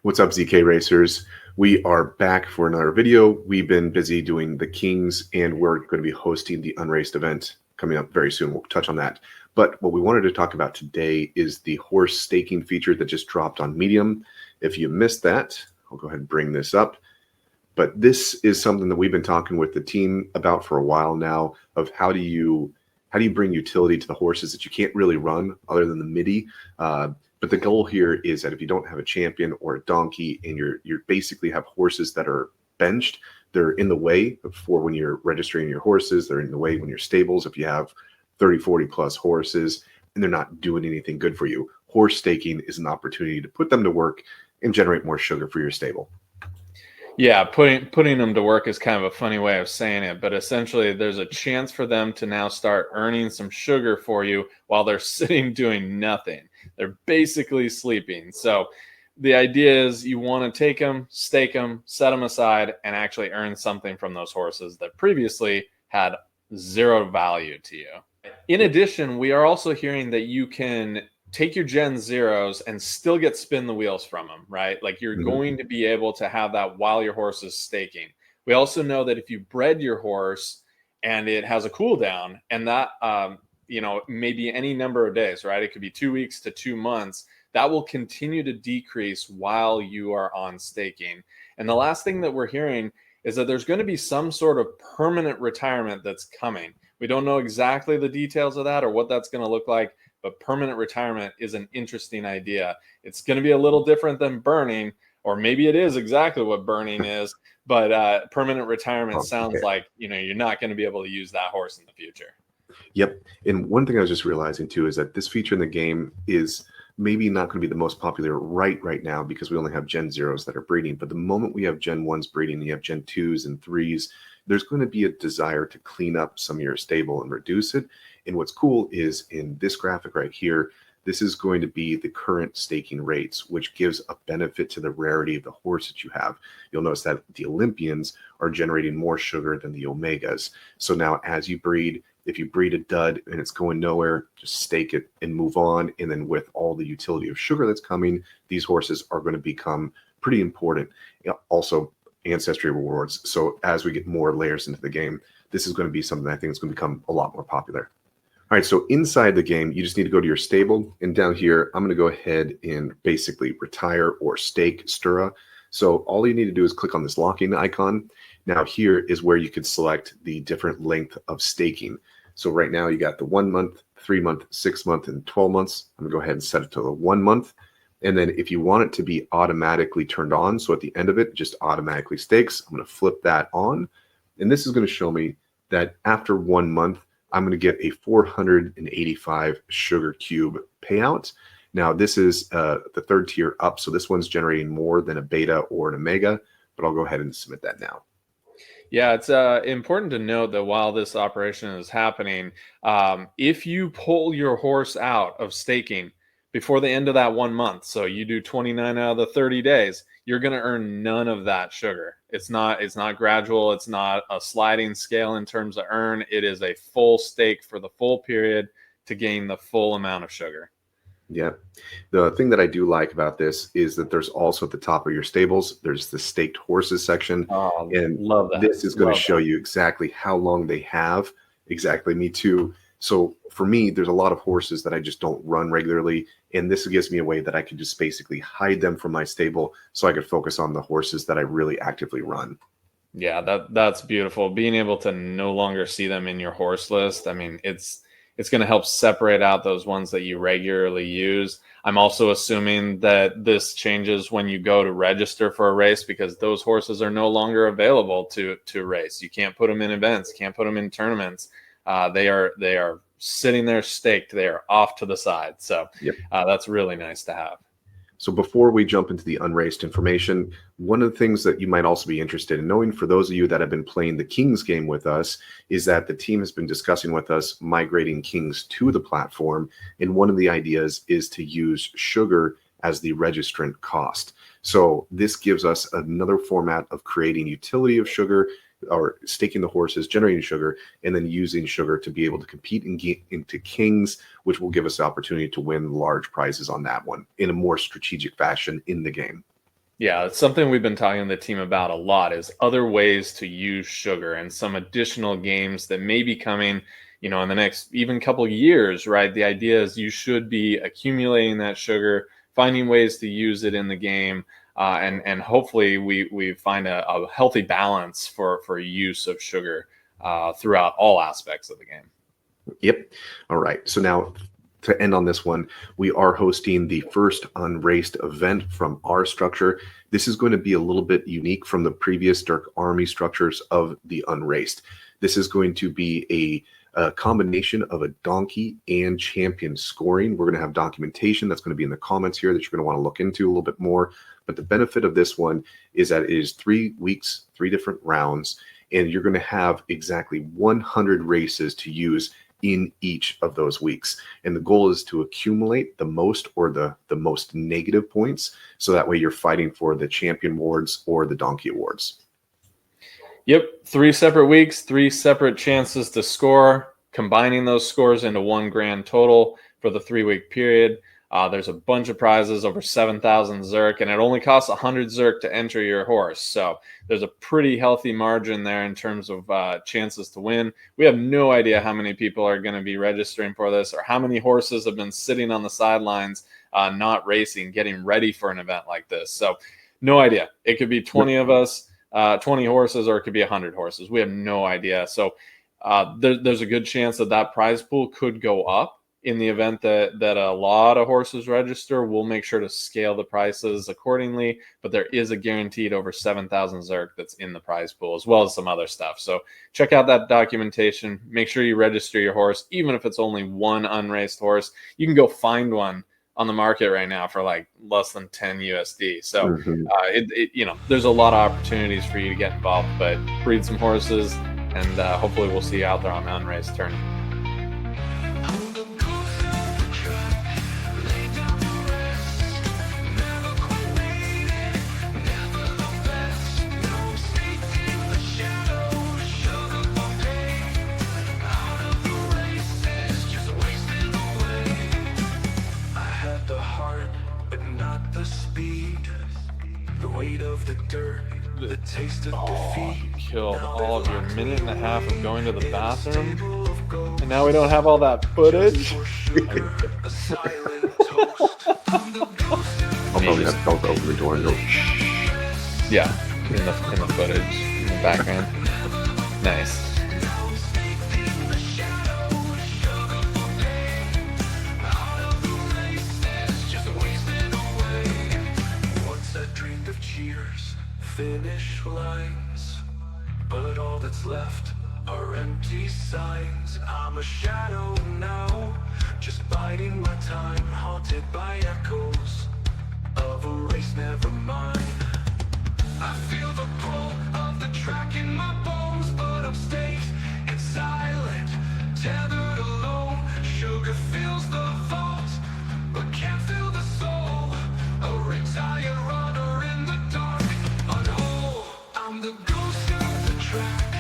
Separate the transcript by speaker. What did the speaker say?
Speaker 1: What's up, zkRacers? We are back for another video. We've been busy doing the Kings, and we're going to be hosting the UnRaced event coming up very soon. We'll touch on that. But what we wanted to talk about today is the horse staking feature that just dropped on Medium. If you missed that, I'll go ahead and bring this up. But this is something that we've been talking with the team about for a while now, of how do you bring utility to the horses that you can't really run other than the MIDI. But the goal here is that if you don't have a champion or a donkey and you're basically have horses that are benched, they're in the way for when you're registering your horses, they're in the way when you're stables, if you have 30, 40 plus horses, and they're not doing anything good for you. Horse staking is an opportunity to put them to work and generate more sugar for your stable.
Speaker 2: Yeah, putting them to work is kind of a funny way of saying it, but essentially there's a chance for them to now start earning some sugar for you while they're sitting doing nothing. They're basically sleeping. So the idea is you want to take them, stake them, set them aside, and actually earn something from those horses that previously had zero value to you. In addition, we are also hearing that you can take your Gen Zeros and still get spin the wheels from them, right? Like you're going to be able to have that while your horse is staking. We also know that if you bred your horse and it has a cooldown, and that, maybe any number of days, right? It could be 2 weeks to 2 months. That will continue to decrease while you are on staking. And the last thing that we're hearing is that there's going to be some sort of permanent retirement that's coming. We don't know exactly the details of that or what that's going to look like, but permanent retirement is an interesting idea. It's going to be a little different than burning, or maybe it is exactly what burning is, but permanent retirement sounds like, you're not going to be able to use that horse in the future.
Speaker 1: Yep. And one thing I was just realizing too is that this feature in the game is maybe not going to be the most popular right now because we only have Gen Zeros that are breeding. But the moment we have Gen 1s breeding, and you have Gen 2s and 3s, there's going to be a desire to clean up some of your stable and reduce it. And what's cool is in this graphic right here, this is going to be the current staking rates, which gives a benefit to the rarity of the horse that you have. You'll notice that the Olympians are generating more sugar than the Omegas. So now as you breed, if you breed a dud and it's going nowhere, just stake it and move on. And then with all the utility of sugar that's coming, these horses are going to become pretty important. Also, ancestry rewards. So as we get more layers into the game, this is going to be something I think is going to become a lot more popular. All right, so inside the game, you just need to go to your stable. And down here, I'm going to go ahead and basically retire or stake Stura. So all you need to do is click on this locking icon. Now here is where you could select the different length of staking. So right now you got the 1 month, 3 month, 6 month, and 12 months. I'm gonna go ahead and set it to the 1 month. And then if you want it to be automatically turned on, so at the end of it, just automatically stakes, I'm gonna flip that on. And this is gonna show me that after 1 month, I'm gonna get a 485 sugar cube payout. Now this is the third tier up. So this one's generating more than a beta or an omega, but I'll go ahead and submit that now.
Speaker 2: Yeah, it's important to note that while this operation is happening, if you pull your horse out of staking before the end of that 1 month, so you do 29 out of the 30 days, you're going to earn none of that sugar. It's not gradual. It's not a sliding scale in terms of earn. It is a full stake for the full period to gain the full amount of sugar.
Speaker 1: Yeah. The thing that I do like about this is that there's also at the top of your stables, there's the staked horses section.
Speaker 2: Oh,
Speaker 1: and
Speaker 2: love that.
Speaker 1: This is going to show you exactly how long they have. Exactly. Me too. So for me, there's a lot of horses that I just don't run regularly. And this gives me a way that I can just basically hide them from my stable so I could focus on the horses that I really actively run.
Speaker 2: Yeah, that's beautiful. Being able to no longer see them in your horse list. I mean, it's going to help separate out those ones that you regularly use. I'm also assuming that this changes when you go to register for a race because those horses are no longer available to race. You can't put them in events, can't put them in tournaments. They are sitting there staked. They are off to the side. So yep. That's really nice to have.
Speaker 1: So before we jump into the unraced information, one of the things that you might also be interested in knowing for those of you that have been playing the Kings game with us is that the team has been discussing with us migrating Kings to the platform. And one of the ideas is to use sugar as the registrant cost. So this gives us another format of creating utility of sugar or staking the horses, generating sugar, and then using sugar to be able to compete into Kings, which will give us the opportunity to win large prizes on that one in a more strategic fashion in the game.
Speaker 2: Yeah, it's something we've been talking to the team about a lot is other ways to use sugar and some additional games that may be coming, in the next even couple of years, right? The idea is you should be accumulating that sugar, finding ways to use it in the game, and hopefully we find a healthy balance for use of sugar throughout all aspects of the game.
Speaker 1: Yep. All right. So now to end on this one, we are hosting the first UnRaced event from our structure. This is going to be a little bit unique from the previous Dark Army structures of the UnRaced. This is going to be a combination of a donkey and champion scoring. We're going to have documentation that's going to be in the comments here that you're going to want to look into a little bit more. But the benefit of this one is that it is 3 weeks, 3 different rounds, and you're going to have exactly 100 races to use in each of those weeks. And the goal is to accumulate the most or the most negative points. So that way you're fighting for the champion awards or the donkey awards.
Speaker 2: Yep. 3 separate weeks, 3 separate chances to score, combining those scores into one grand total for the 3-week period. There's a bunch of prizes, over 7,000 Zerk, and it only costs 100 Zerk to enter your horse. So there's a pretty healthy margin there in terms of chances to win. We have no idea how many people are going to be registering for this or how many horses have been sitting on the sidelines, not racing, getting ready for an event like this. So no idea. It could be 20 of us, 20 horses, or it could be 100 horses. We have no idea. So there's a good chance that prize pool could go up. In the event that a lot of horses register, we'll make sure to scale the prices accordingly. But there is a guaranteed over 7,000 Zerk that's in the prize pool, as well as some other stuff. So check out that documentation. Make sure you register your horse, even if it's only one unraced horse. You can go find one on the market right now for like less than 10 USD. So there's a lot of opportunities for you to get involved. But breed some horses, and hopefully we'll see you out there on the unraced tournament.
Speaker 3: The taste of defeat.
Speaker 2: You killed all of your minute and a half of going to the bathroom, and now we don't have all that footage.
Speaker 1: I'll probably have to open the door and go.
Speaker 2: Yeah, in the footage, in the background. Nice.
Speaker 3: Finish lines, but all that's left are empty signs. I'm a shadow now, just biding my time, haunted by echoes of a race never mine. I feel the pull of the track in my bones, but I'm staked and silent, tethered alone. Sugar fills the vault, but can't fill the soul. A retired runner in the dark. I'm the ghost of the track.